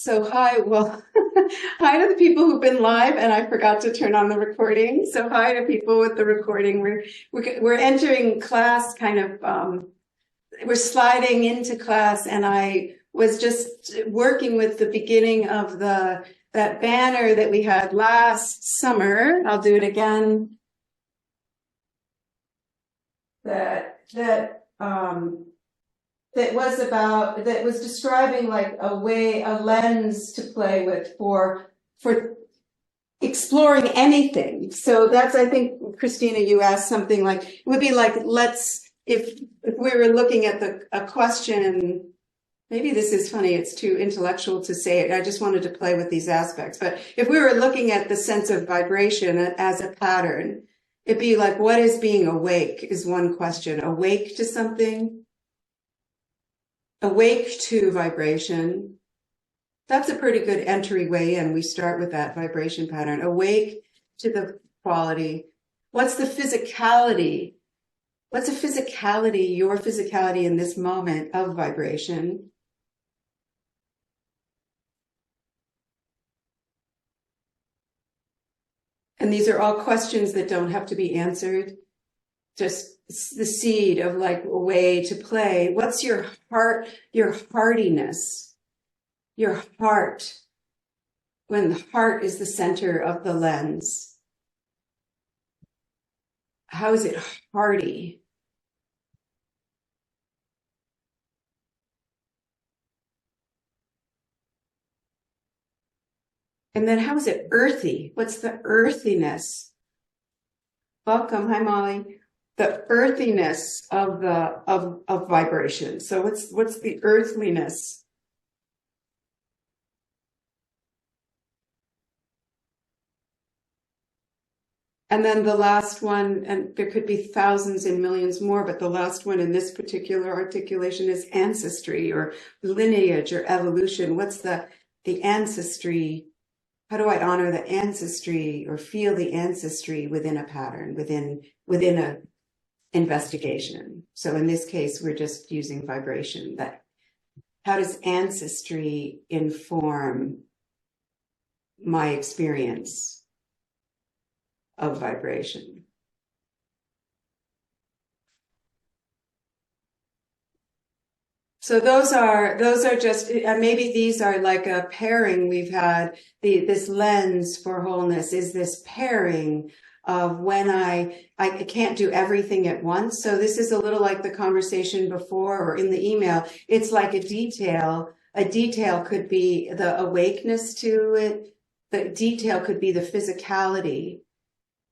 So hi, well, hi to the people who've been live, and I forgot to turn on the recording. So hi to people with the recording. We're entering class, kind of. We're sliding into class, and I was just working with the beginning of that banner that we had last summer. I'll do it again. That was describing like a lens to play with for exploring anything. So that's, I think, Christina, you asked something like, it would be like, if we were looking at a question, maybe this is funny, it's too intellectual to say it. I just wanted to play with these aspects. But if we were looking at the sense of vibration as a pattern, it'd be like, what is being awake is one question. Awake to something. Awake to vibration. That's a pretty good entryway in. We start with that vibration pattern. Awake to the quality. What's the physicality? What's a physicality, your physicality in this moment of vibration? And these are all questions that don't have to be answered. Just the seed of like a way to play. What's your heart, your heartiness, your heart, when the heart is the center of the lens? How is it hearty? And then how is it earthy? What's the earthiness? Welcome, hi Molly. The earthiness of vibration. So what's the earthliness? And then the last one, and there could be thousands and millions more, but the last one in this particular articulation is ancestry or lineage or evolution. What's the ancestry? How do I honor the ancestry or feel the ancestry within a pattern, within a investigation? So in this case, we're just using vibration. That how does ancestry inform my experience of vibration? So those are just, maybe these are like a pairing we've had. This lens for wholeness is this pairing of when I can't do everything at once. So this is a little like the conversation before or in the email. It's like a detail. A detail could be the awakeness to it. The detail could be the physicality.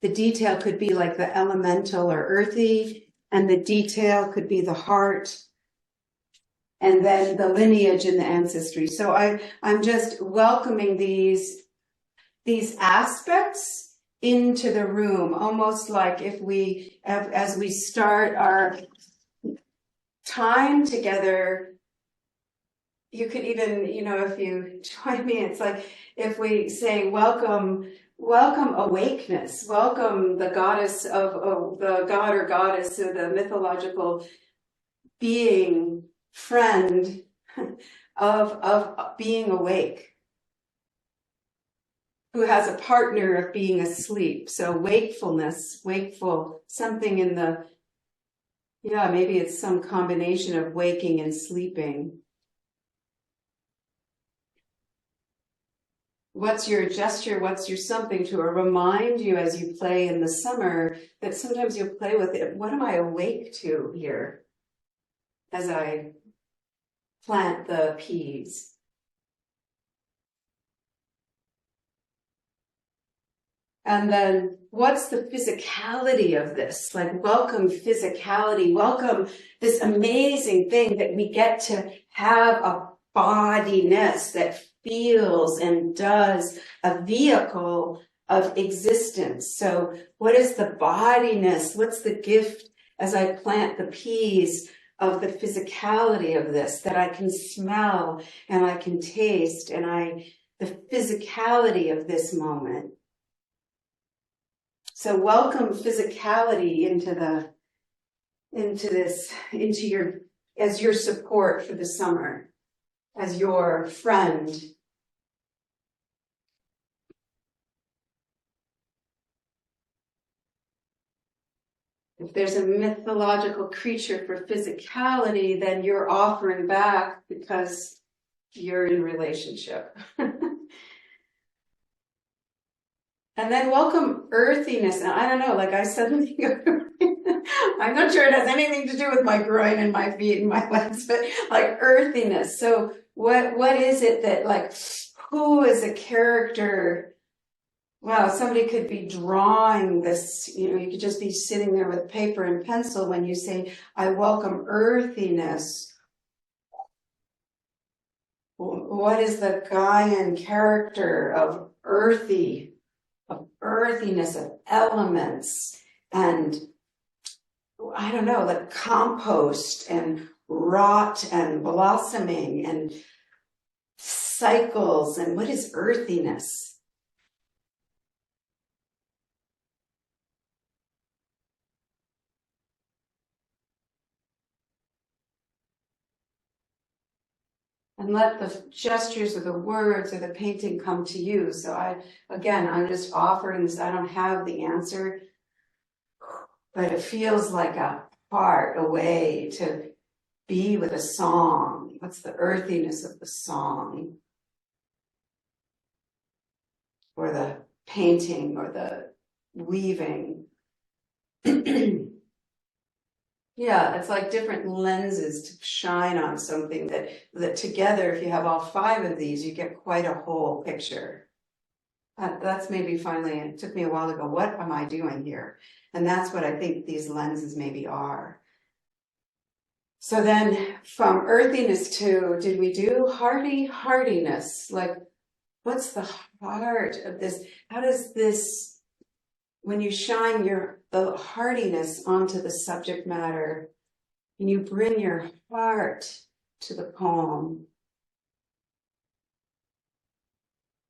The detail could be like the elemental or earthy, and the detail could be the heart, and then the lineage and the ancestry. So I'm just welcoming these aspects into the room, almost like if we, as we start our time together, you could even, if you join me, it's like if we say, welcome awakeness, welcome the goddess of the god or goddess or the mythological being, friend of being awake, who has a partner of being asleep. So wakefulness, wakeful, something in the, maybe it's some combination of waking and sleeping. What's your gesture? What's your something to remind you as you play in the summer that sometimes you'll play with it? What am I awake to here as I plant the peas? And then what's the physicality of this? Like, welcome physicality, welcome this amazing thing that we get to have a bodiness that feels and does, a vehicle of existence. So what is the bodiness? What's the gift as I plant the peas of the physicality of this, that I can smell and I can taste, and the physicality of this moment. So welcome physicality as your support for the summer, as your friend, If there's a mythological creature for physicality, then you're offering back because you're in relationship. And then welcome earthiness. And I don't know, like I suddenly, I'm not sure it has anything to do with my groin and my feet and my legs, but like earthiness. So what is it that, like, who is a character? Wow, somebody could be drawing this, you could just be sitting there with paper and pencil when you say, I welcome earthiness. What is the Gaian character of earthiness, of elements, and I don't know, like compost and rot and blossoming and cycles, and what is earthiness? And let the gestures or the words or the painting come to you. So I'm just offering this. I don't have the answer, but it feels like a part, a way to be with a song. What's the earthiness of the song? Or the painting or the weaving. Yeah, it's like different lenses to shine on something that together, if you have all 5 of these, you get quite a whole picture. That's maybe finally, it took me a while to go, what am I doing here? And that's what I think these lenses maybe are. So then from earthiness to, did we do hearty heartiness? Like, what's the heart of this? How does this, when you shine the heartiness onto the subject matter, and you bring your heart to the poem,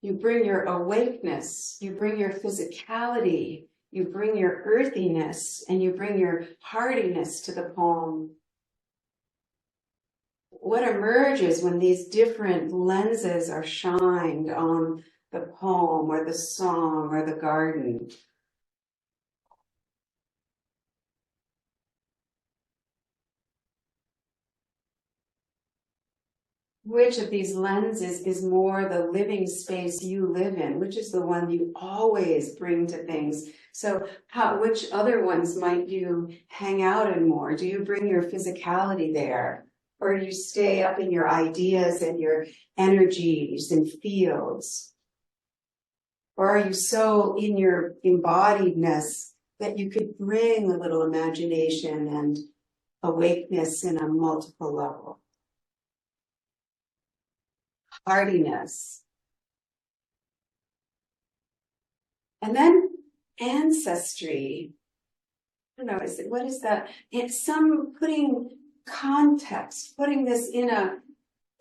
you bring your awakeness, you bring your physicality, you bring your earthiness, and you bring your heartiness to the poem. What emerges when these different lenses are shined on the poem or the song or the garden? Which of these lenses is more the living space you live in? Which is the one you always bring to things? So which other ones might you hang out in more? Do you bring your physicality there? Or you stay up in your ideas and your energies and fields? Or are you so in your embodiedness that you could bring a little imagination and awakeness in a multiple level? Heartiness. And then ancestry. I don't know, what is that? It's some putting context, putting this in a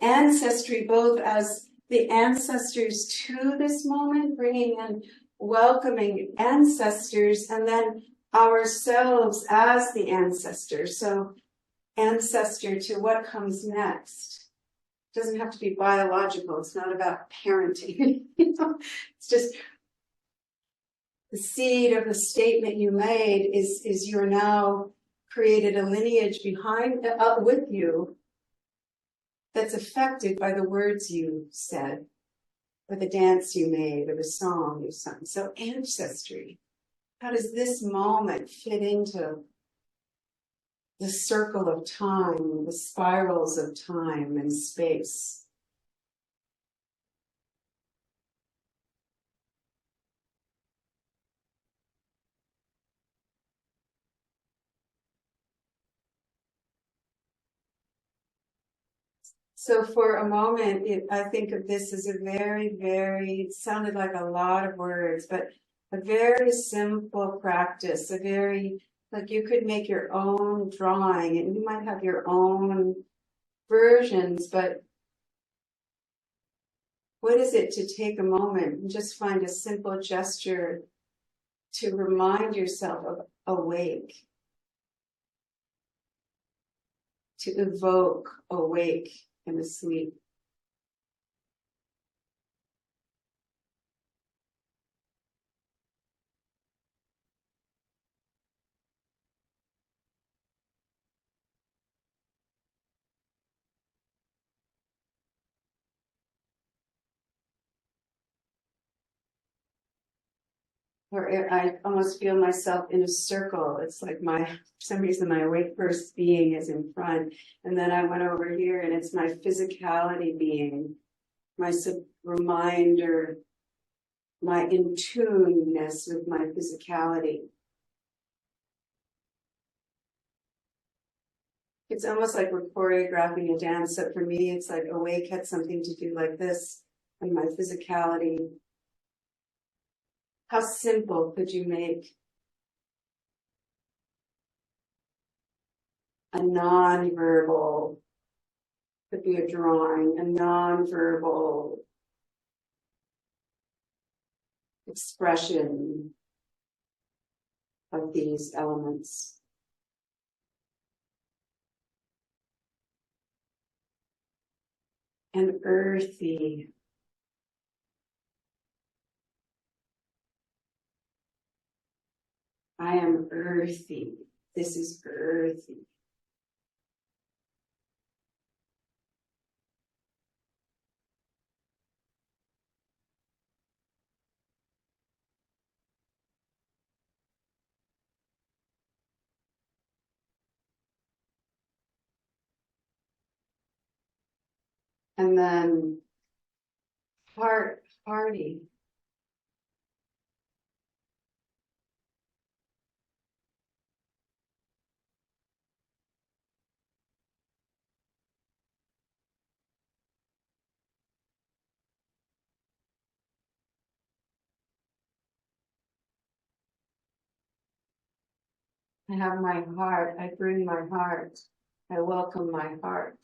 ancestry, both as the ancestors to this moment, bringing in welcoming ancestors, and then ourselves as the ancestors. So ancestor to what comes next. It doesn't have to be biological. It's not about parenting. It's just the seed of the statement you made is you're now created a lineage behind, with you, that's affected by the words you said, or the dance you made, or the song you sung. So ancestry, how does this moment fit into the circle of time, the spirals of time and space? So for a moment, I think of this as a very, very, it sounded like a lot of words, but a very simple practice, like you could make your own drawing and you might have your own versions, but what is it to take a moment and just find a simple gesture to remind yourself of awake, to evoke awake in the sleep? or I almost feel myself in a circle. It's like for some reason, my awake first being is in front. And then I went over here and it's my physicality being, my reminder, my in tuneness with my physicality. It's almost like we're choreographing a dance. So for me, it's like awake had something to do like this, and my physicality. How simple could you make a non-verbal, could be a drawing, a non-verbal expression of these elements? And earthy. I am earthy. This is earthy. And then hearty. I have my heart. I bring my heart. I welcome my heart.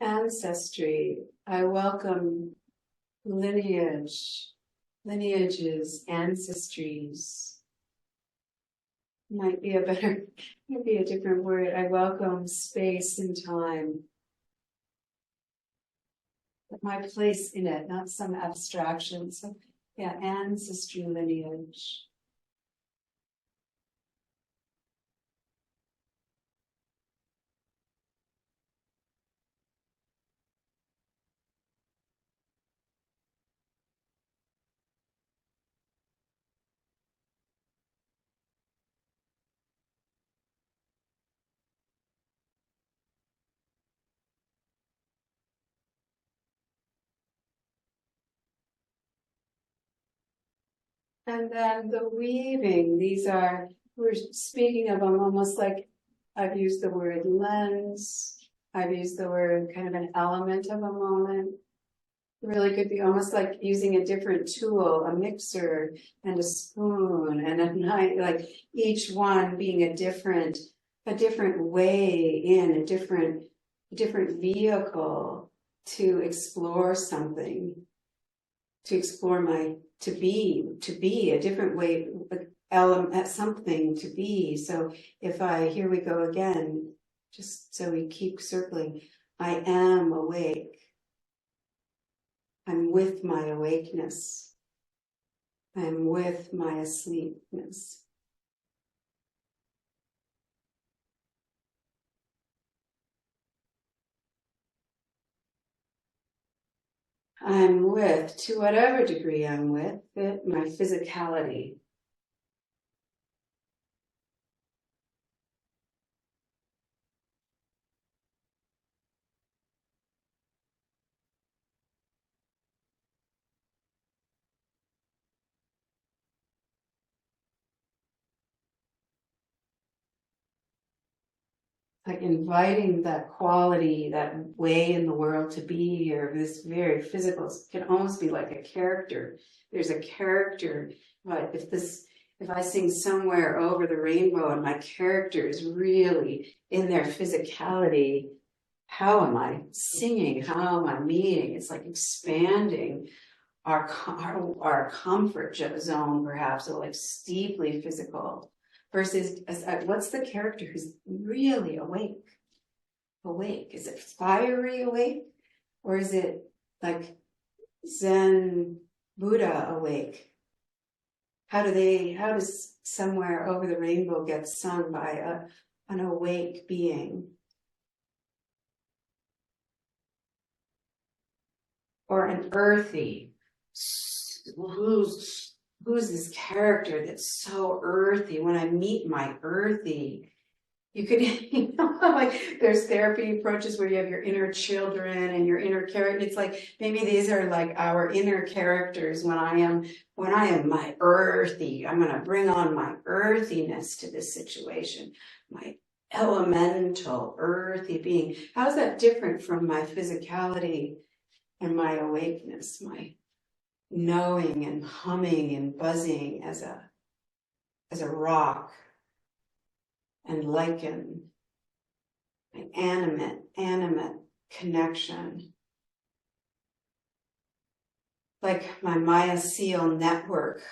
Ancestry. I welcome lineage, lineages, ancestries. Might be a different word. I welcome space and time. My place in it, not some abstraction. So yeah, ancestry, lineage. And then the weaving, we're speaking of them almost like I've used the word lens. I've used the word kind of an element of a moment. Really could be almost like using a different tool, a mixer and a spoon and a knife, like each one being a different way in, a different vehicle to explore something, to explore to be a different way, element, something to be. So here we go again, just so we keep circling. I am awake. I'm with my awakeness. I'm with my asleepness. I'm with, to whatever degree I'm with, my physicality. Like inviting that quality, that way in the world to be, or this very physical, can almost be like a character. There's a character, but if I sing somewhere over the rainbow and my character is really in their physicality, how am I singing? How am I meaning? It's like expanding our comfort zone, perhaps, or like deeply physical, versus what's the character who's really awake? Awake? Is it fiery awake, or is it like Zen Buddha awake? How does Somewhere Over the Rainbow get sung by an awake being? Or an earthy, who's this character that's so earthy? When I meet my earthy, you could, like there's therapy approaches where you have your inner children and your inner character. It's like maybe these are like our inner characters. When I am my earthy, I'm going to bring on my earthiness to this situation, my elemental earthy being. How's that different from my physicality and my awakeness, my knowing and humming and buzzing as a rock and lichen, an animate connection, like my mycelial network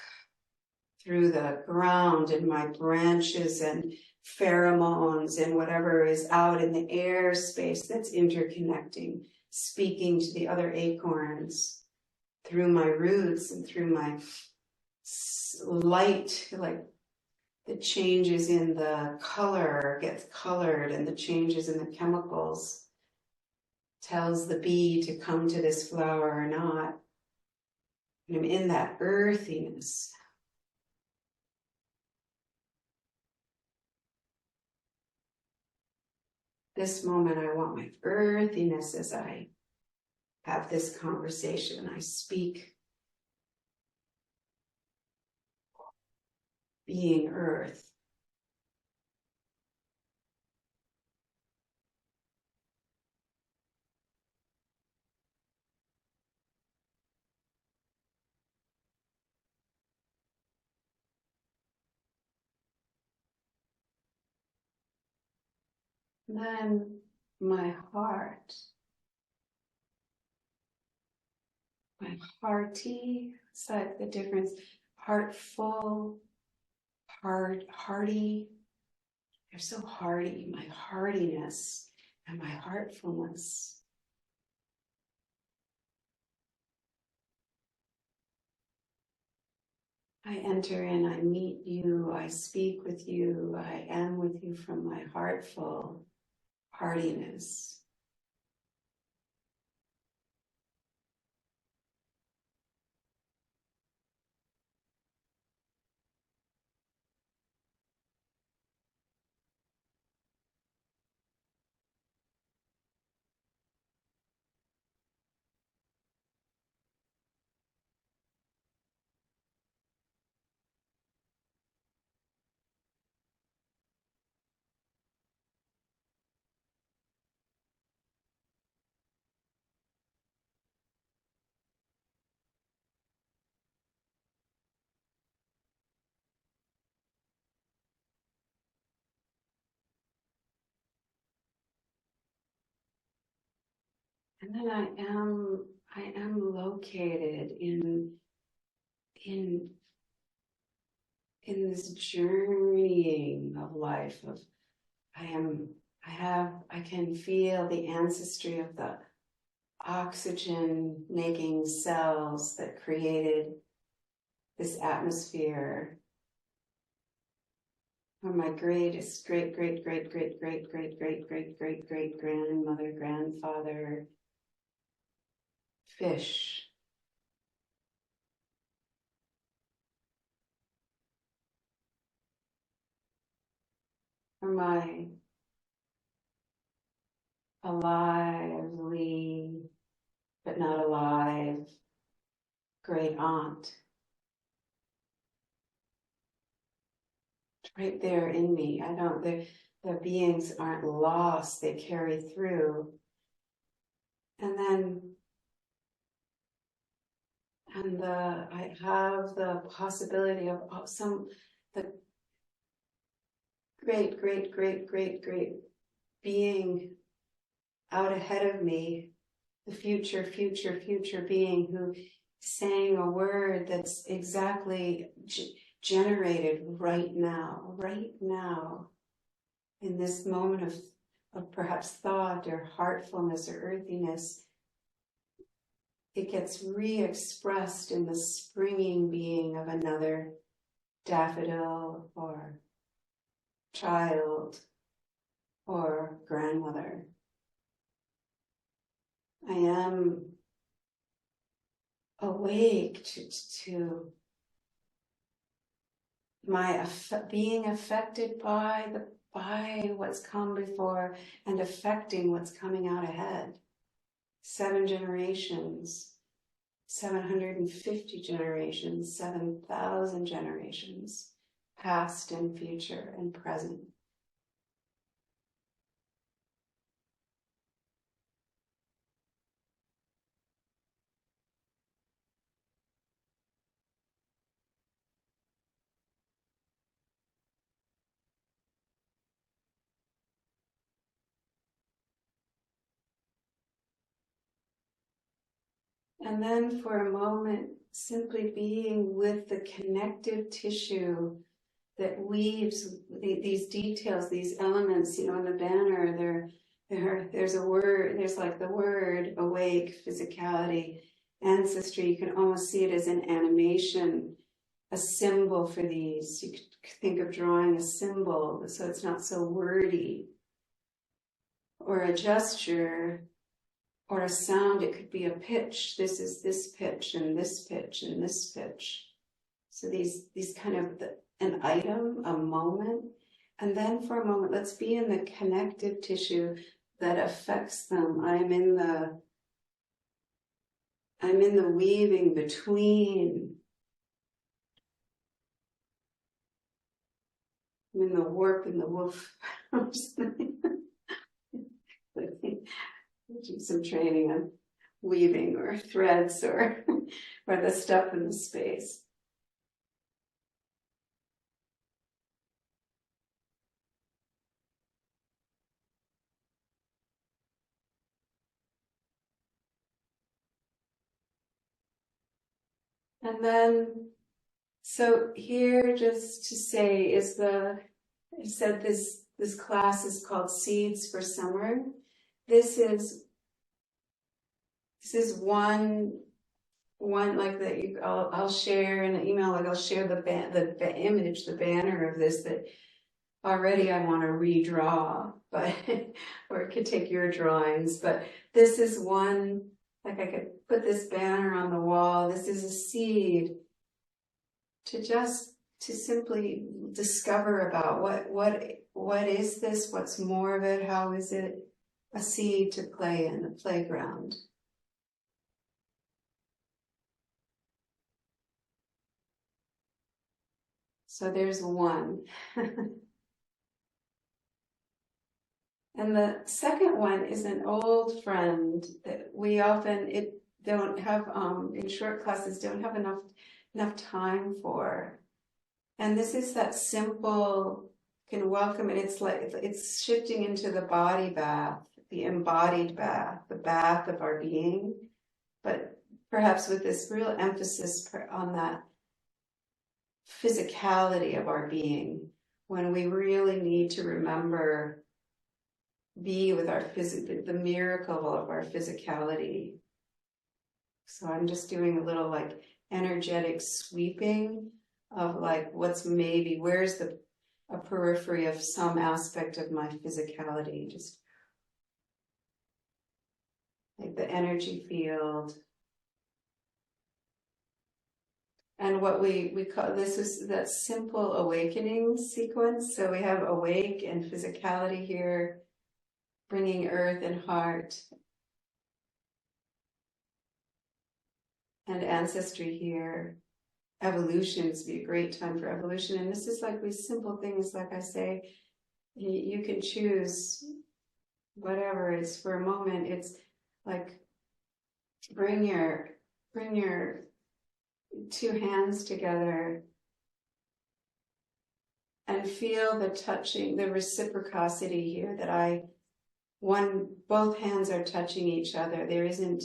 through the ground and my branches and pheromones and whatever is out in the air space that's interconnecting, speaking to the other acorns through my roots and through my light, like the changes in the color gets colored, and the changes in the chemicals tells the bee to come to this flower or not. And I'm in that earthiness. This moment, I want my earthiness as I have this conversation. I speak being earth. And then my heart, my hearty, it's like the difference, heartful, hearty. They're so hearty, my heartiness and my heartfulness. I enter in, I meet you, I speak with you, I am with you from my heartful heartiness. And then I am located in this journeying of life of I can feel the ancestry of the oxygen making cells that created this atmosphere. Or my greatest great grandmother, grandfather, fish. Or my lively but not alive great aunt. It's right there in me. The beings aren't lost, they carry through. And then I have the possibility of the great being out ahead of me, the future being who saying a word that's exactly generated right now, in this moment of perhaps thought or heartfulness or earthiness. It gets re-expressed in the springing being of another daffodil or child or grandmother. I am awake to my being affected by what's come before and affecting what's coming out ahead. 7 generations, 750 generations, 7,000 generations, past and future and present. And then for a moment, simply being with the connective tissue that weaves these details, these elements, in the banner, there's a word, there's like the word awake, physicality, ancestry. You can almost see it as an animation, a symbol for these. You could think of drawing a symbol so it's not so wordy, or a gesture, or a sound. It could be a pitch. This is this pitch and this pitch and this pitch. So these kind of an item, a moment, and then for a moment, let's be in the connective tissue that affects them. I'm in the weaving between. I'm in the warp and the woof. Do some training on weaving or threads or the stuff in the space. And then, so here, just to say, I said this class is called Seeds for Summer. This is one like that. I'll share in an email. Like I'll share the image, the banner of this that already I want to redraw, but or it could take your drawings. But this is one. Like I could put this banner on the wall. This is a seed to simply discover about what is this? What's more of it? How is it? A seed to play in, a playground. So there's one. And the second one is an old friend that we often don't have in short classes, don't have enough time for. And this is that simple, can welcome it. It's like it's shifting into the body bath, the embodied bath, the bath of our being, but perhaps with this real emphasis on that physicality of our being, when we really need to remember, be with our the miracle of our physicality. So I'm just doing a little like energetic sweeping of like where's a periphery of some aspect of my physicality, just like the energy field. And what we call, this is that simple awakening sequence. So we have awake and physicality here, bringing earth and heart, and ancestry here. Evolutions be a great time for evolution. And this is like these simple things, like I say, you can choose whatever is for a moment. It's like bring your 2 hands together and feel the touching, the reciprocity here that both hands are touching each other. There isn't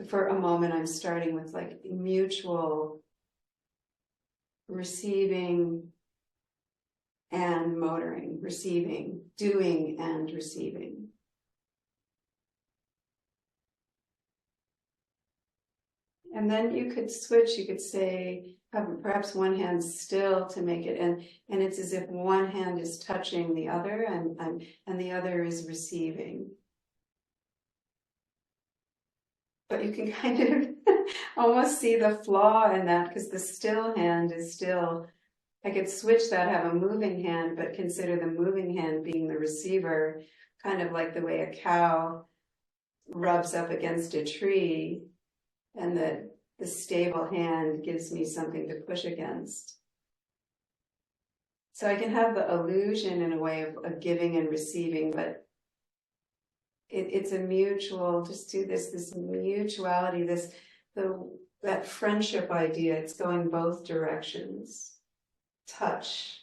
For a moment, I'm starting with like mutual receiving and motoring, receiving, doing and receiving. And then you could switch, you could say, have perhaps one hand still to make it, and it's as if one hand is touching the other and the other is receiving. But you can kind of almost see the flaw in that, because the still hand is still, I could switch that, have a moving hand, but consider the moving hand being the receiver, kind of like the way a cow rubs up against a tree, and the stable hand gives me something to push against. So I can have the illusion in a way of giving and receiving, but it's a mutual, just do this mutuality, that friendship idea, it's going both directions. Touch.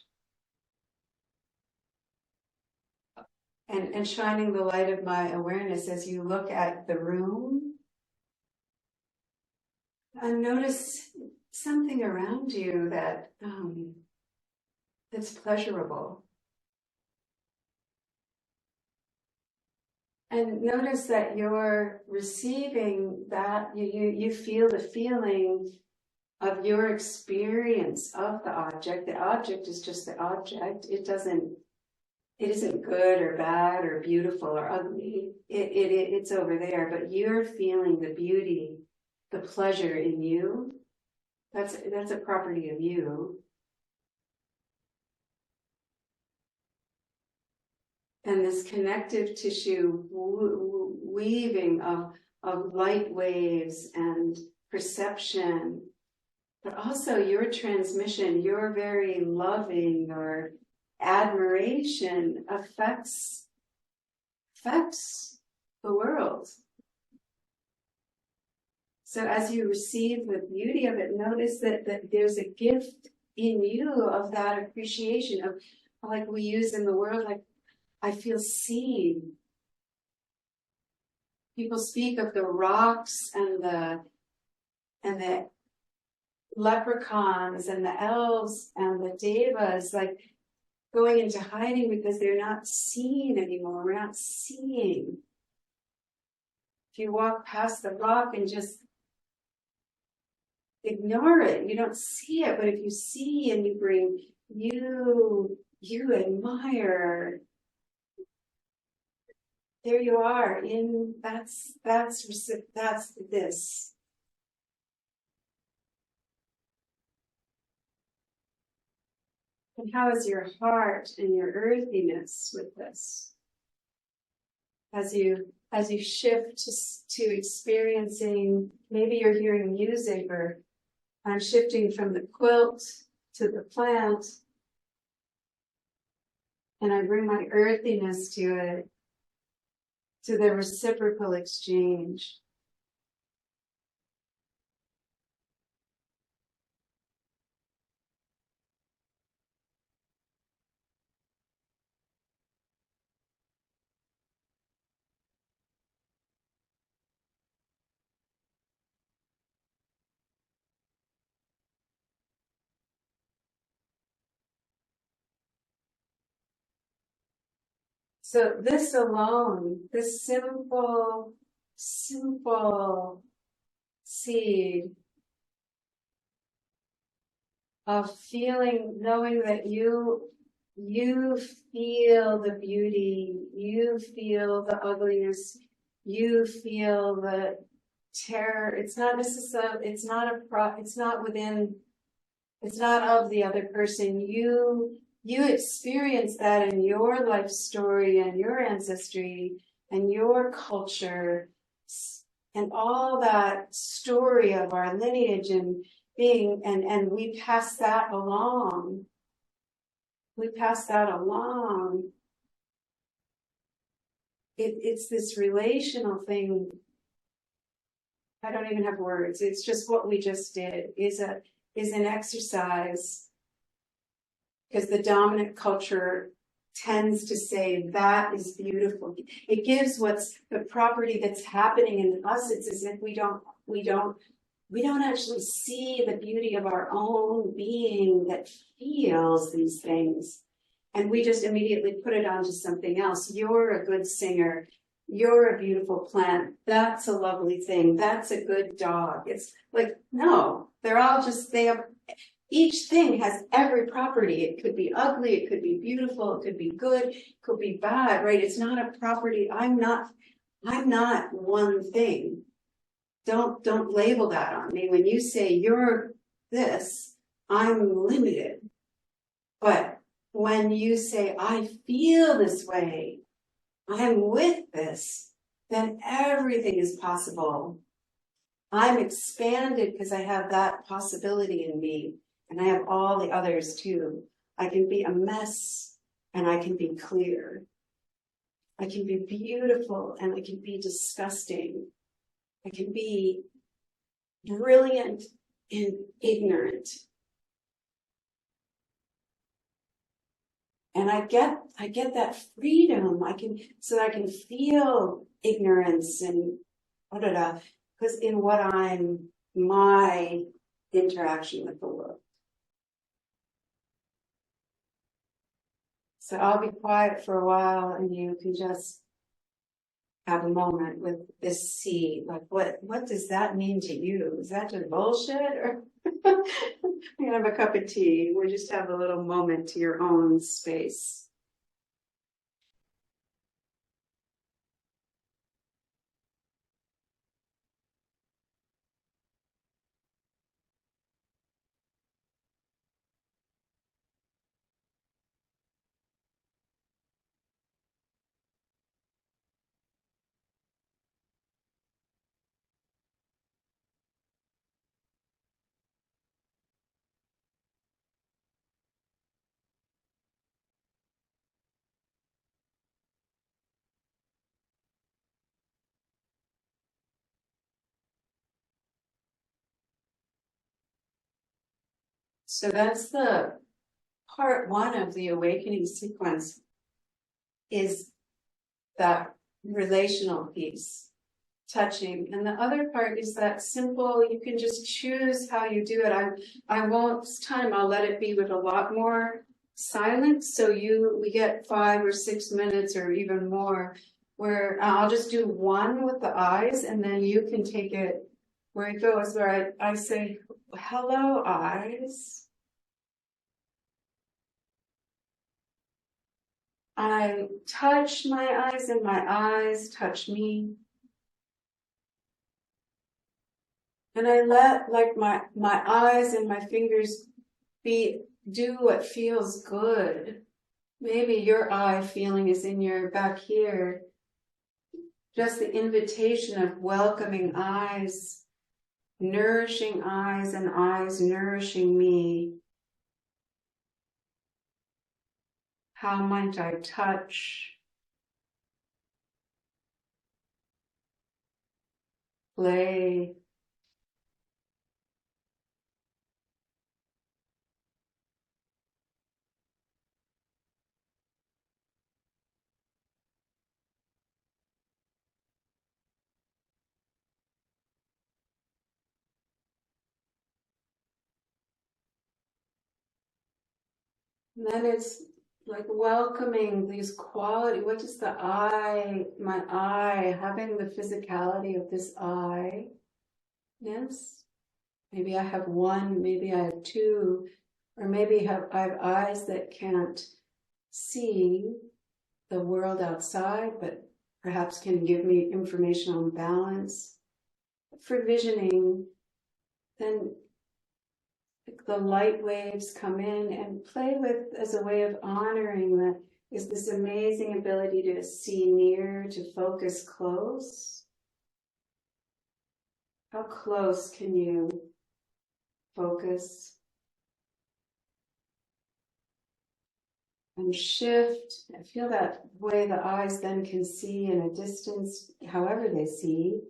And shining the light of my awareness as you look at the room, and notice something around you that that's pleasurable. And notice that you're receiving that, you feel the feeling of your experience of the object. The object is just the object. It isn't good or bad or beautiful or ugly. It's over there, but you're feeling the beauty, the pleasure in you. That's a property of you. And this connective tissue weaving of light waves and perception, but also your transmission, your very loving or admiration affects the world. So as you receive the beauty of it, notice that there's a gift in you of that appreciation of, like we use in the world, like, I feel seen. People speak of the rocks and the leprechauns and the elves and the devas, like going into hiding because they're not seen anymore. We're not seeing. If you walk past the rock and just ignore it, you don't see it. But if you see and you bring you admire, there you are. That's this. And how is your heart and your earthiness with this? As you shift to experiencing, maybe you're hearing music, or I'm shifting from the quilt to the plant, and I bring my earthiness to it, to the reciprocal exchange. So this alone, this simple seed of feeling, knowing that you feel the beauty, you feel the ugliness, you feel the terror. It's not necessarily, it's not of the other person. You experience that in your life story and your ancestry and your culture and all that story of our lineage and being, and we pass that along. We pass that along. It's this relational thing. I don't even have words. It's just what we just did is an exercise, because the dominant culture tends to say that is beautiful. It gives what's the property that's happening in us. It's as if we don't actually see the beauty of our own being that feels these things. And we just immediately put it onto something else. You're a good singer. You're a beautiful plant. That's a lovely thing. That's a good dog. It's like, no, they're all just, each thing has every property. It could be ugly. It could be beautiful. It could be good. It could be bad, right? It's not a property. I'm not one thing. Don't label that on me. When you say you're this, I'm limited. But when you say, I feel this way, I'm with this, then everything is possible. I'm expanded because I have that possibility in me, and I have all the others too. I can be a mess, and I can be clear. I can be beautiful, and I can be disgusting. I can be brilliant and ignorant. And I get that freedom. So I can feel ignorance and because in what my interaction with the world. So I'll be quiet for a while, and you can just have a moment with this seed. Like, what does that mean to you? Is that just bullshit? Or I'm gonna have a cup of tea. We'll just have a little moment to your own space. So that's the part one of the awakening sequence, is that relational piece, touching. And the other part is that simple, you can just choose how you do it. I won't, this time I'll let it be with a lot more silence. So we get 5 or 6 minutes or even more, where I'll just do one with the eyes, and then you can take it where it goes, where I say, hello, eyes. I touch my eyes, and my eyes touch me. And I let my eyes and my fingers do what feels good. Maybe your eye feeling is in your back here. Just the invitation of welcoming eyes, nourishing eyes, and eyes nourishing me. How might I touch, play, and then it's like welcoming these qualities. What is the eye, my eye, having the physicality of this eye? Yes. Maybe I have one, maybe I have two, or maybe I have eyes that can't see the world outside, but perhaps can give me information on balance. For visioning, then the light waves come in and play with as a way of honoring that is this amazing ability to see near, to focus close. How close can you focus? And shift. I feel that way the eyes then can see in a distance, however they see.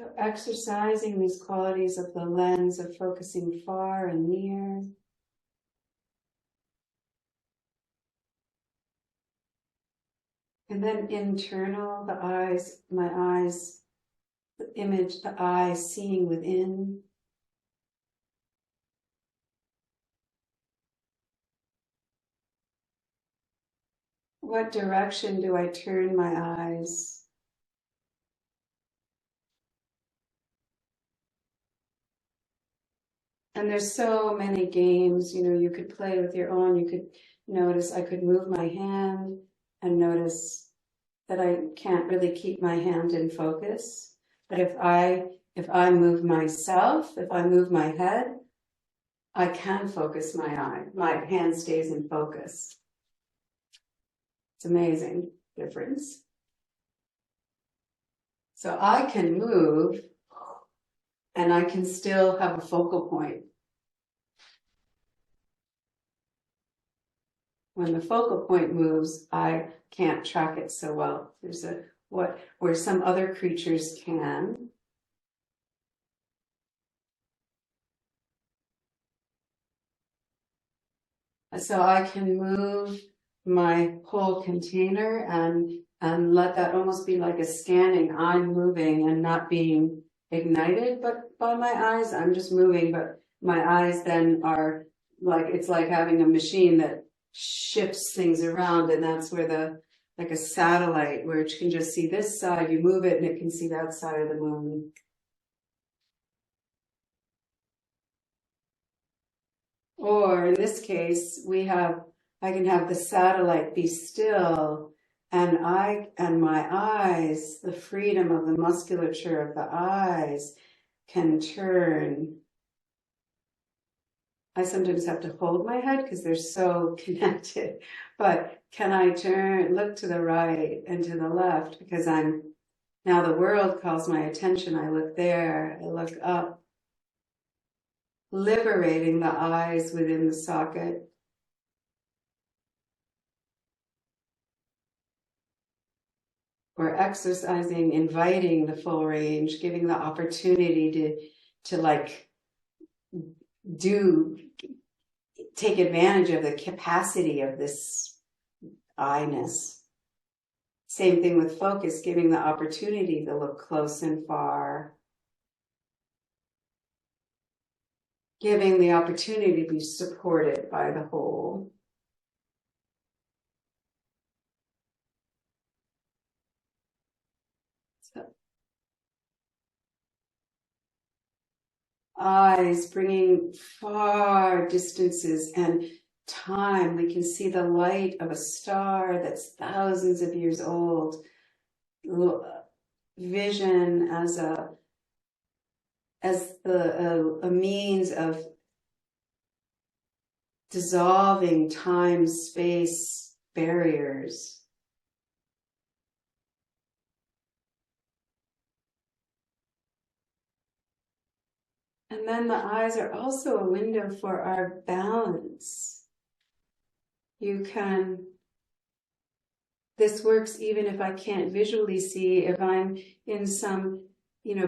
So exercising these qualities of the lens of focusing far and near. And then internal, the eyes, my eyes, the image, the eyes seeing within. What direction do I turn my eyes? And there's so many games, you know, you could play with your own. You could notice, I could move my hand and notice that I can't really keep my hand in focus. But if I move myself, if I move my head, I can focus my eye. My hand stays in focus. It's amazing difference. So I can move and I can still have a focal point. When the focal point moves, I can't track it so well. There's where some other creatures can. So I can move my whole container and let that almost be like a scanning. I'm moving and not being ignited, but by my eyes, I'm just moving. But my eyes then are like, it's like having a machine that shifts things around, and that's where like a satellite, where it can just see this side, you move it and it can see that side of the moon. Or in this case, I can have the satellite be still, and my eyes, the freedom of the musculature of the eyes can turn. I sometimes have to hold my head because they're so connected, but can I look to the right and to the left, because now the world calls my attention. I look there, I look up, liberating the eyes within the socket. Or exercising, inviting the full range, giving the opportunity to like take advantage of the capacity of this I-ness. Same thing with focus, giving the opportunity to look close and far. Giving the opportunity to be supported by the whole. Eyes bringing far distances and time. We can see the light of a star that's thousands of years old. Vision as a means of dissolving time-space barriers. And then the eyes are also a window for our balance. This works even if I can't visually see, if I'm in some,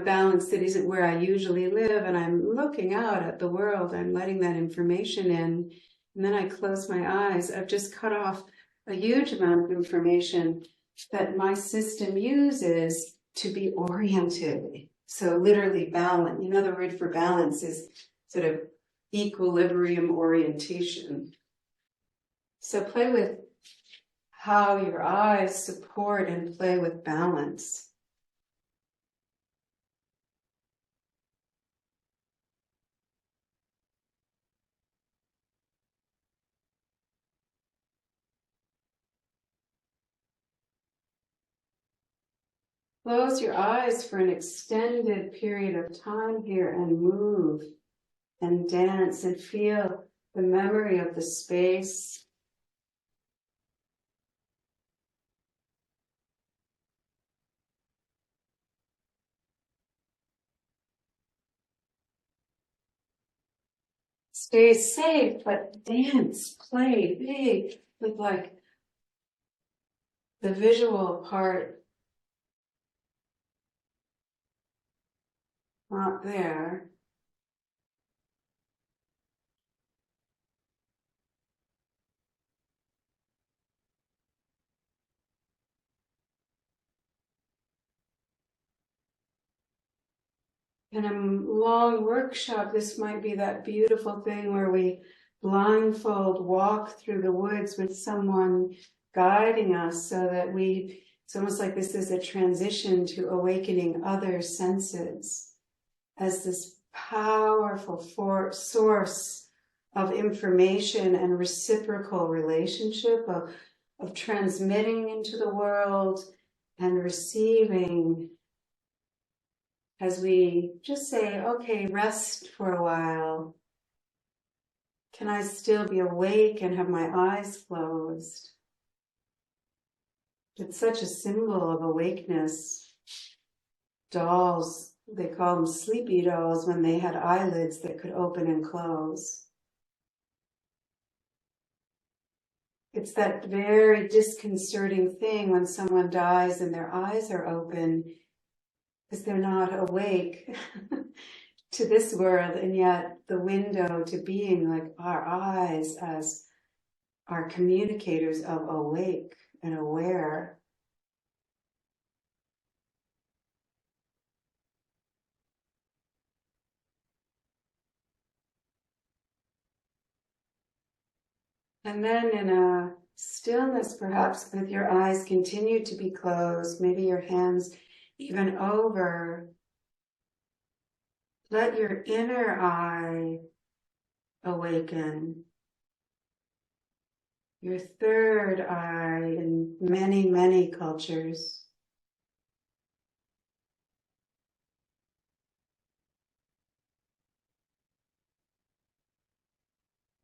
balance that isn't where I usually live, and I'm looking out at the world, I'm letting that information in, and then I close my eyes. I've just cut off a huge amount of information that my system uses to be oriented. So literally balance, the word for balance is sort of equilibrium orientation. So play with how your eyes support and play with balance. Close your eyes for an extended period of time here and move and dance and feel the memory of the space. Stay safe, but dance, play big with like the visual part. not there. In a long workshop, this might be that beautiful thing where we blindfold walk through the woods with someone guiding us so that it's almost like this is a transition to awakening other senses as this powerful source of information and reciprocal relationship of transmitting into the world and receiving. As we just say, okay, rest for a while. Can I still be awake and have my eyes closed? It's such a symbol of awakeness. Dolls, they call them sleepy dolls when they had eyelids that could open and close. It's that very disconcerting thing when someone dies and their eyes are open, because they're not awake to this world, and yet the window to being, like our eyes as our communicators of awake and aware. And then in a stillness, perhaps with your eyes continue to be closed, maybe your hands even over, let your inner eye awaken. Your third eye in many, many cultures.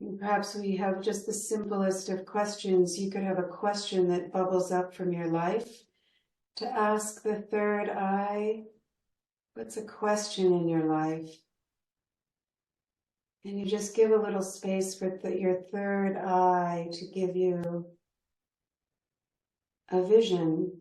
And perhaps we have just the simplest of questions. You could have a question that bubbles up from your life to ask the third eye. What's a question in your life? And you just give a little space for your third eye to give you a vision.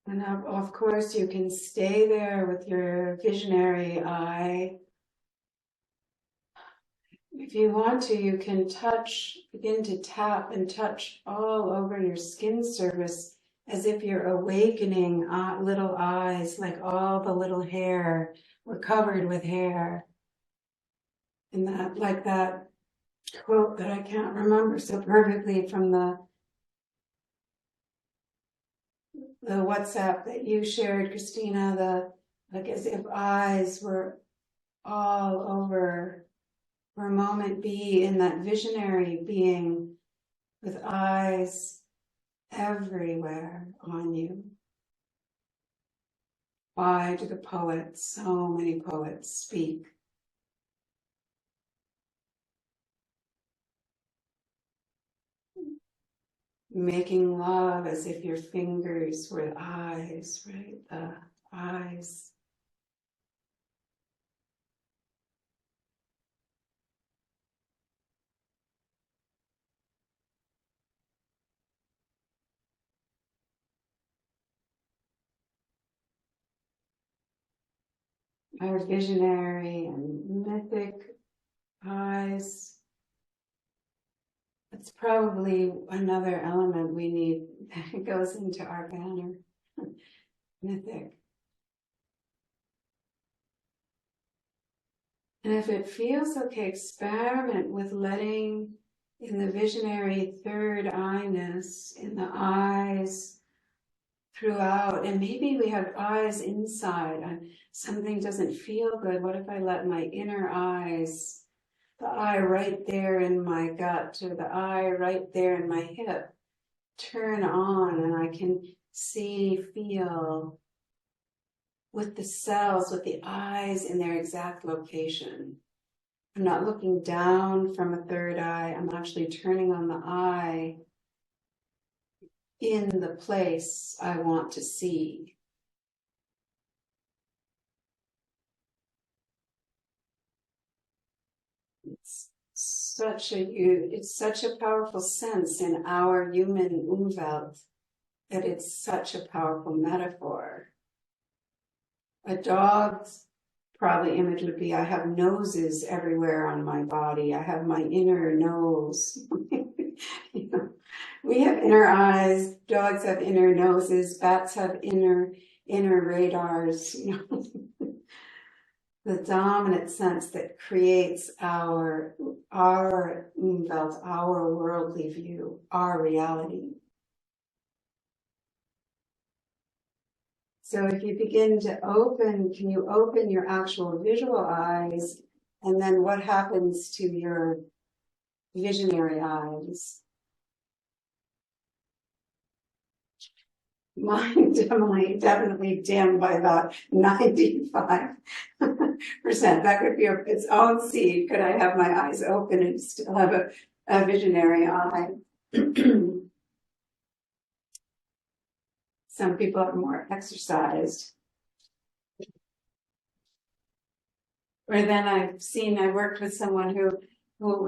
And of course, you can stay there with your visionary eye. If you want to, you can begin to tap and touch all over your skin surface as if you're awakening little eyes, like all the little hair were covered with hair. And that, like that quote that I can't remember so perfectly from the WhatsApp that you shared, Christina, like as if eyes were all over, for a moment be in that visionary being with eyes everywhere on you. Why do the poets, so many poets, speak? Making love as if your fingers were eyes, right? The eyes. Our visionary and mythic eyes. It's probably another element we need that goes into our banner. Mythic. And if it feels okay, experiment with letting in the visionary third eye-ness, in the eyes throughout, and maybe we have eyes inside, and something doesn't feel good. What if I let my inner eyes, the eye right there in my gut, or the eye right there in my hip, turn on, and I can see, feel with the cells, with the eyes in their exact location. I'm not looking down from a third eye. I'm actually turning on the eye in the place I want to see. It's such a powerful sense in our human umwelt that it's such a powerful metaphor. A dog's probably image would be, I have noses everywhere on my body. I have my inner nose. You know, we have inner eyes, dogs have inner noses, bats have inner radars, you know. The dominant sense that creates our umwelt, our worldly view, our reality. So if you begin to open, can you open your actual visual eyes? And then what happens to your visionary eyes? Mine definitely dim by about 95%. That could be its own seed. Could I have my eyes open and still have a visionary eye? Some people are more exercised. Or then I worked with someone who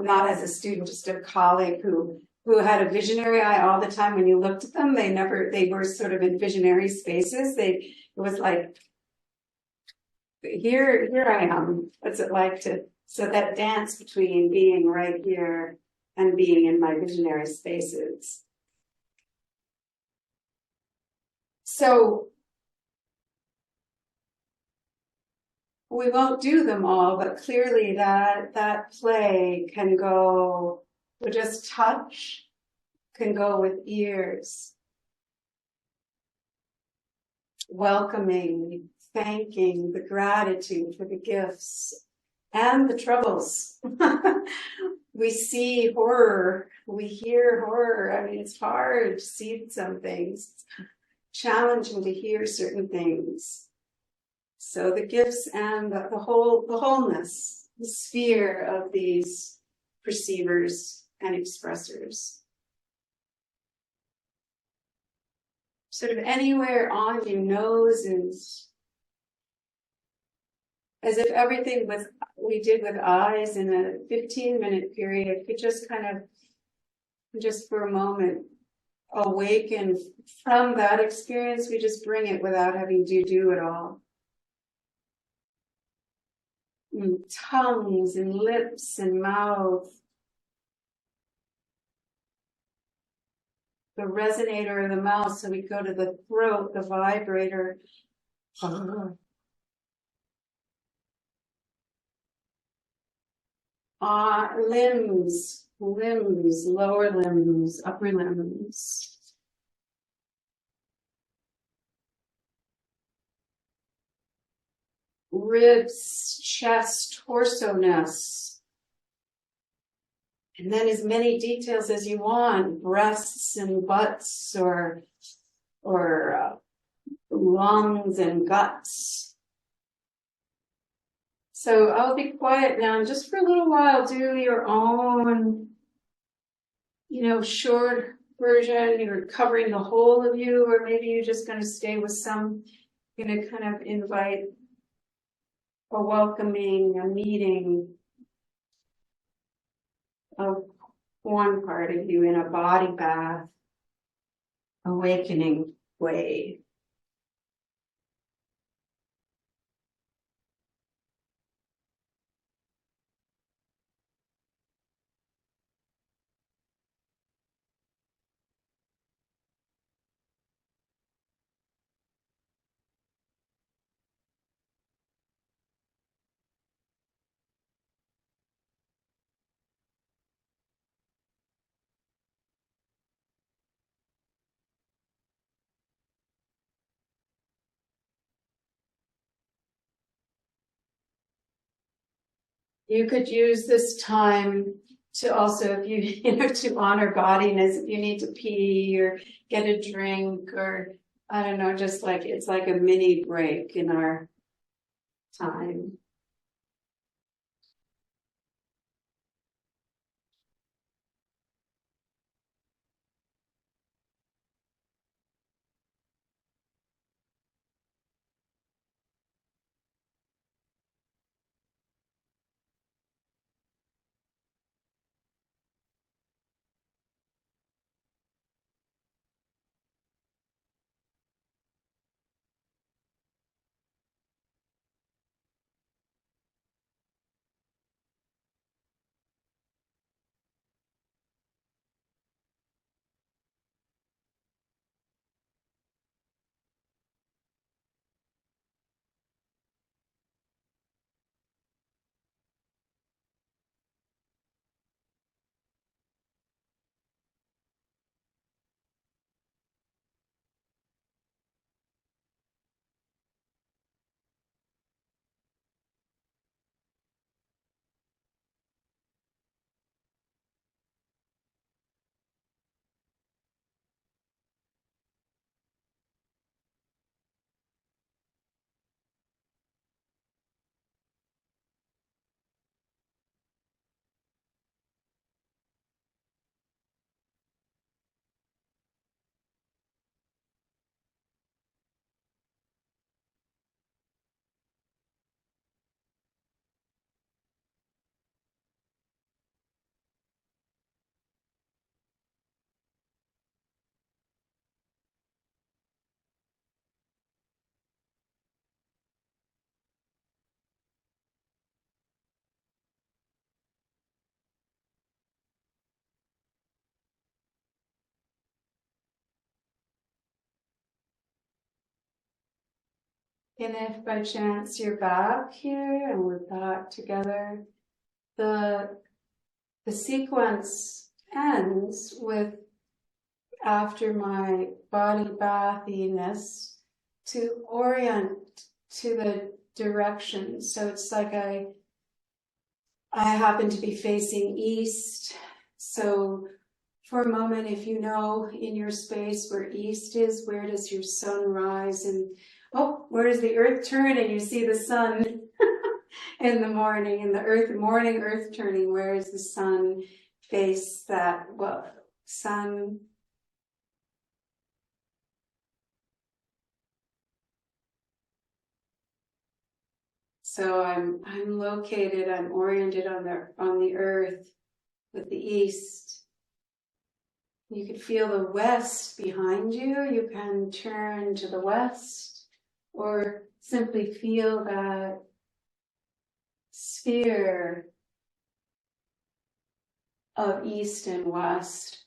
not as a student, just a colleague who had a visionary eye all the time. When you looked at them, they were sort of in visionary spaces. It was like, here I am. What's it like so that dance between being right here and being in my visionary spaces. So we won't do them all, but clearly that play can go with just touch, can go with ears. Welcoming, thanking, the gratitude for the gifts and the troubles. We see horror, we hear horror. I mean, it's hard to see some things. It's challenging to hear certain things. So the gifts and the wholeness, the sphere of these perceivers and expressors. Sort of anywhere on your nose is as if everything we did with eyes in a 15-minute period could just kind of, just for a moment, awaken from that experience. We just bring it without having to do it all. And tongues and lips and mouth. The resonator of the mouth, so we go to the throat, the vibrator. Limbs, lower limbs, upper limbs. Ribs, chest, torso-ness. And then as many details as you want, breasts and butts or lungs and guts. So I'll be quiet now and just for a little while do your own, short version. You're covering the whole of you, or maybe you're just going to stay with some, kind of invite a welcoming, a meeting of one part of you in a body bath, awakening way. You could use this time to also, if you, to honor bodiness, if you need to pee or get a drink or, I don't know, just like, it's like a mini break in our time. And if by chance you're back here and we're back together, the sequence ends with, after my body bathiness, to orient to the direction. So it's like I happen to be facing east. So for a moment, if you know in your space where east is, where does your sun rise? And oh, where does the earth turn? And you see the sun in the morning, in the morning earth turning, where is the sun face that, well, sun. So I'm located, I'm oriented on the earth with the east. You could feel the west behind you. You can turn to the west or simply feel that sphere of east and west.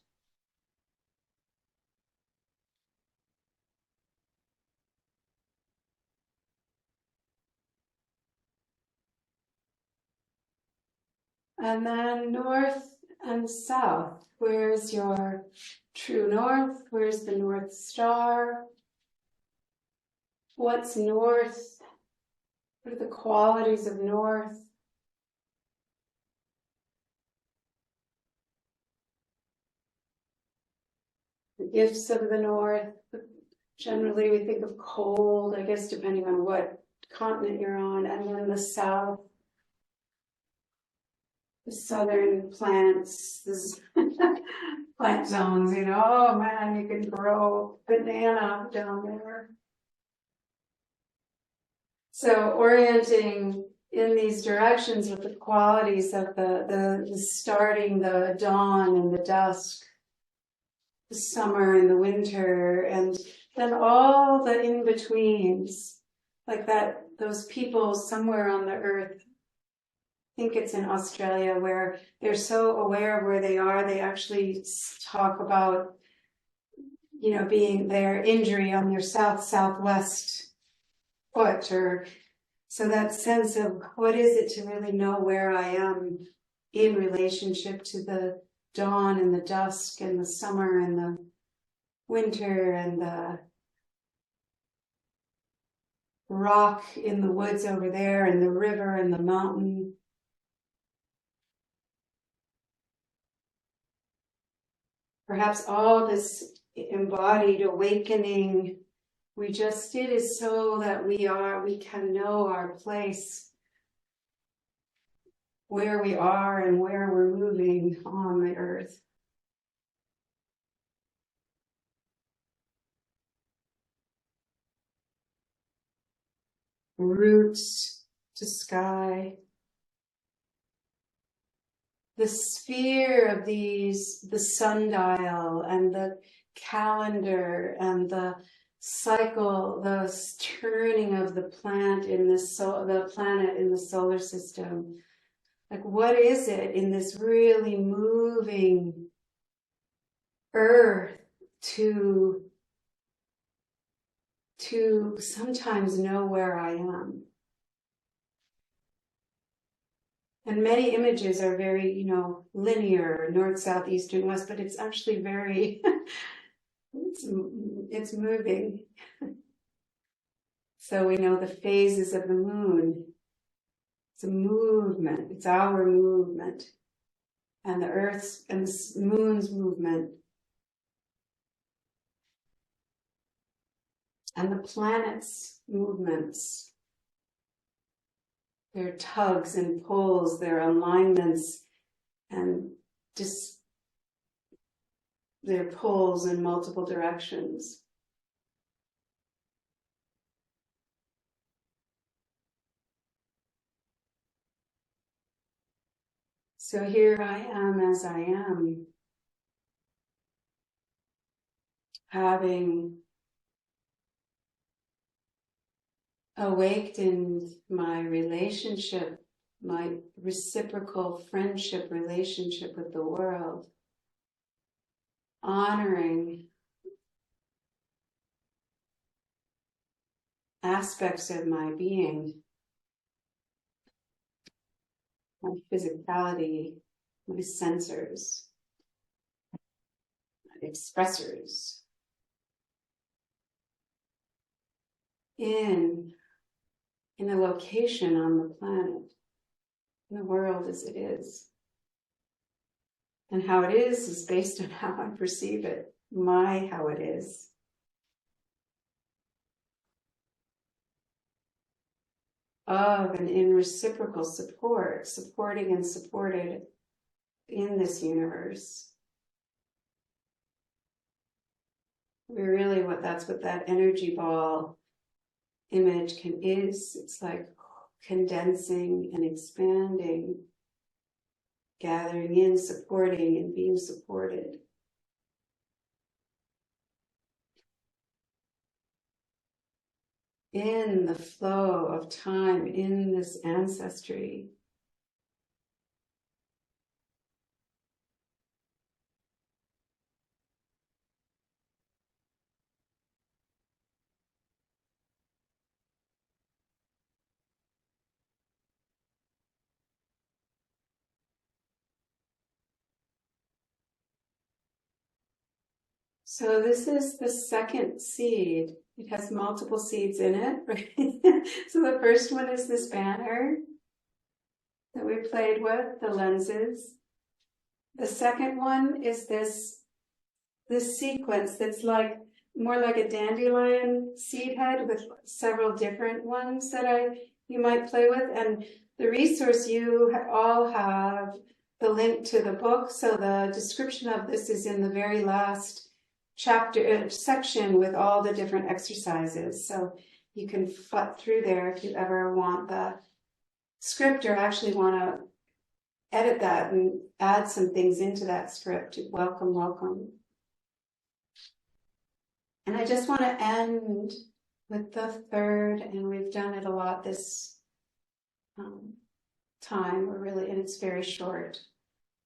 And then north and south. Where's your true north? Where's the North Star? What's north? What are the qualities of north? The gifts of the north. Generally, we think of cold, I guess, depending on what continent you're on. And then the south. The southern plants, the plant zones, oh man, you can grow banana down there. So orienting in these directions with the qualities of the starting, the dawn and the dusk, the summer and the winter, and then all the in-betweens, like that, those people somewhere on the earth, I think it's in Australia, where they're so aware of where they are, they actually talk about, being their injury on their southwest foot, or so that sense of what is it to really know where I am in relationship to the dawn and the dusk and the summer and the winter and the rock in the woods over there and the river and the mountain. perhaps all this embodied awakening we just did is so that we can know our place, where we are and where we're moving on the earth. Roots to sky. The sphere of these, the sundial and the calendar and the cycle, the turning of the planet in the solar system. Like, what is it in this really moving earth to sometimes know where I am? And many images are very, linear, north, south, east, and west, but it's actually very, it's moving. So we know the phases of the moon. It's a movement. It's our movement. And the earth's and the moon's movement. And the planet's movements. Their tugs and pulls, their alignments, and just their pulls in multiple directions. So here I am as I am, having awakened my relationship, my reciprocal friendship relationship with the world, honoring aspects of my being, my physicality, my sensors, my expressors, in a location on the planet, in the world as it is. And how it is based on how I perceive it, how it is. Of and in reciprocal support, supporting and supported in this universe. That's what that energy ball image is. It's like condensing and expanding, gathering in, supporting, and being supported. In the flow of time, in this ancestry. So this is the second seed. It has multiple seeds in it, right? So the first one is this banner that we played with, the lenses. The second one is this sequence that's more like a dandelion seed head with several different ones that you might play with. And the resource, you all have the link to the book. So the description of this is in the very last section with all the different exercises. So you can flip through there if you ever want the script or actually want to edit that and add some things into that script. Welcome. And I just want to end with the third, and we've done it a lot this time, and it's very short,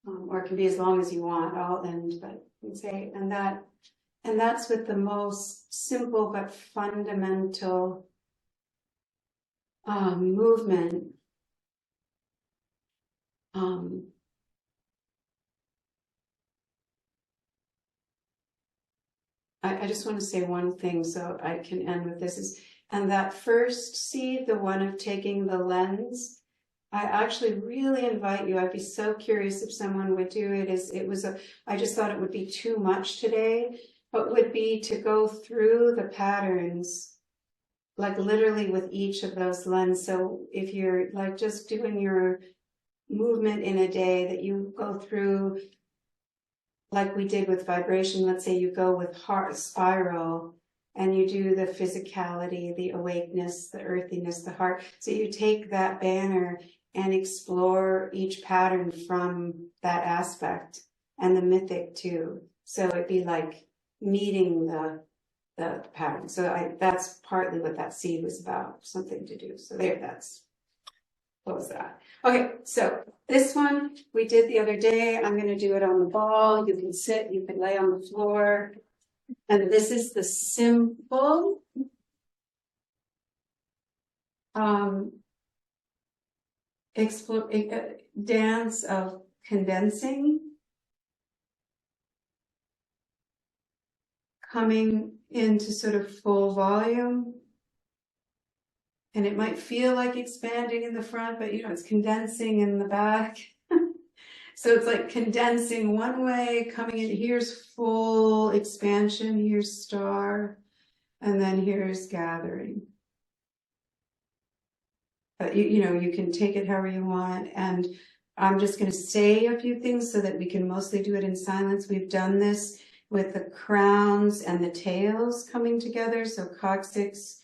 or it can be as long as you want. I'll end, but you say, and that's with the most simple but fundamental movement. I just want to say one thing so I can end with this and that first seed, the one of taking the lens, I actually really invite you. I'd be so curious if someone would do it. I just thought it would be too much today, but would be to go through the patterns, like literally with each of those lens. So if you're like just doing your movement in a day, that you go through, like we did with vibration. Let's say you go with heart spiral, and you do the physicality, the awakeness, the earthiness, the heart. So you take that banner and explore each pattern from that aspect, and the mythic too. So it'd be like meeting the pattern. So that's partly what that seed was about, something to do. So what was that? Okay, so this one we did the other day. I'm going to do it on the ball. You can sit, you can lay on the floor. And this is the simple dance of condensing, coming into sort of full volume. And it might feel like expanding in the front, but it's condensing in the back. So it's like condensing one way, coming in. Here's full expansion, here's star, and then here's gathering. But you can take it however you want. And I'm just going to say a few things so that we can mostly do it in silence. We've done this with the crowns and the tails coming together. So coccyx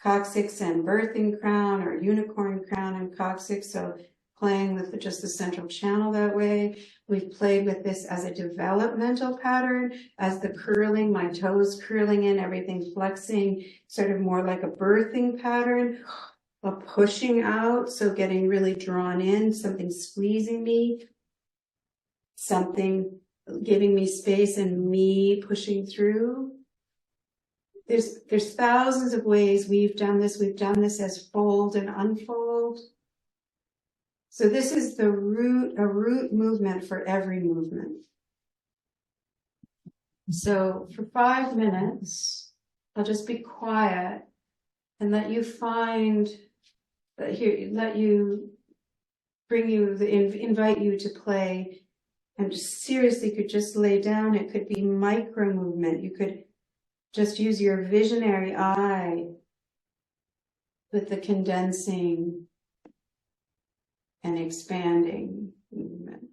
and birthing crown, or unicorn crown and coccyx. So playing with just the central channel that way. We've played with this as a developmental pattern, as the curling, my toes curling in, everything flexing, sort of more like a birthing pattern, a pushing out, so getting really drawn in, something squeezing me, something giving me space and me pushing through. There's thousands of ways we've done this. We've done this as fold and unfold. So this is a root movement for every movement. So for 5 minutes, I'll just be quiet and let you find that here, invite you to play, and seriously could just lay down. It could be micro movement. You could just use your visionary eye with the condensing and expanding movement.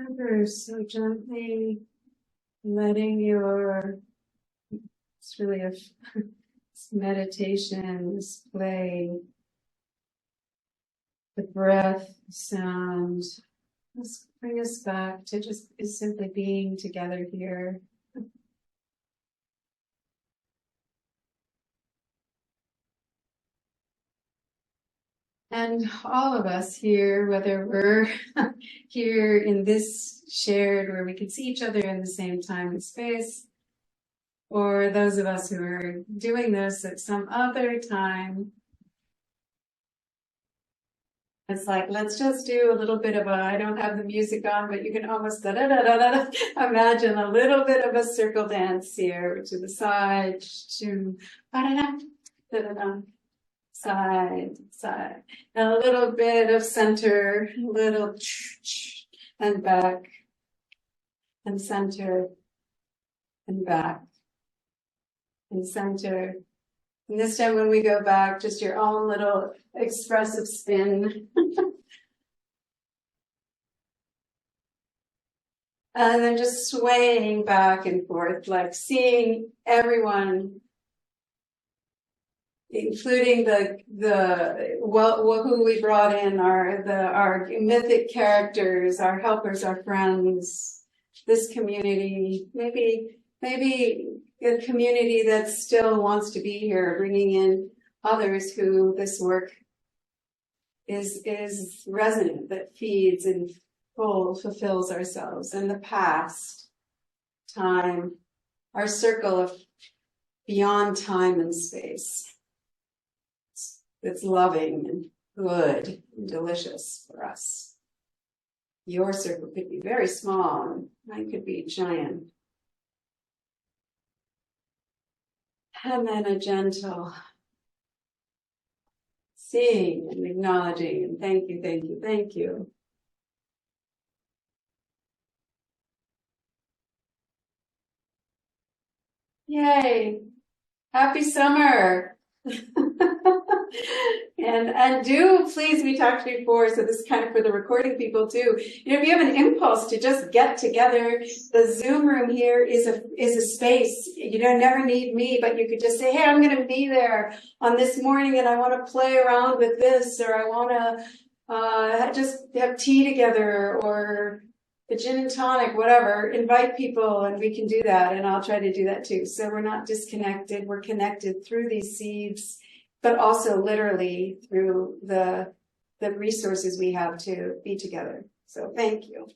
Ever so gently letting your, it's really a it's meditation, this play, the breath, the sound. Let's bring us back to just simply being together here. And all of us here, whether we're here in this shared where we can see each other in the same time and space, or those of us who are doing this at some other time, it's like, let's just do a little bit of a, I don't have the music on, but you can almost imagine a little bit of a circle dance here to the side, to side, side, and a little bit of center, little and back, and center, and back, and center. And this time when we go back, just your own little expressive spin. And then just swaying back and forth, like seeing everyone, including who we brought in, our mythic characters, our helpers, our friends, this community, maybe a community that still wants to be here, bringing in others who this work is resonant, that feeds and fulfills ourselves. And the past, time, our circle of beyond time and space. It's loving and good and delicious for us. Your circle could be very small, and mine could be giant. And then a gentle seeing and acknowledging and thank you, thank you, thank you. Yay! Happy summer! And do please, we talked before, so this is kind of for the recording people too. You know, if you have an impulse to just get together, the Zoom room here is a space. You don't never need me, but you could just say, hey, I'm going to be there on this morning and I want to play around with this, or I want to just have tea together, or the gin and tonic, whatever. Invite people and we can do that, and I'll try to do that too. So we're not disconnected. We're connected through these seeds, but also literally through the resources we have to be together. So thank you.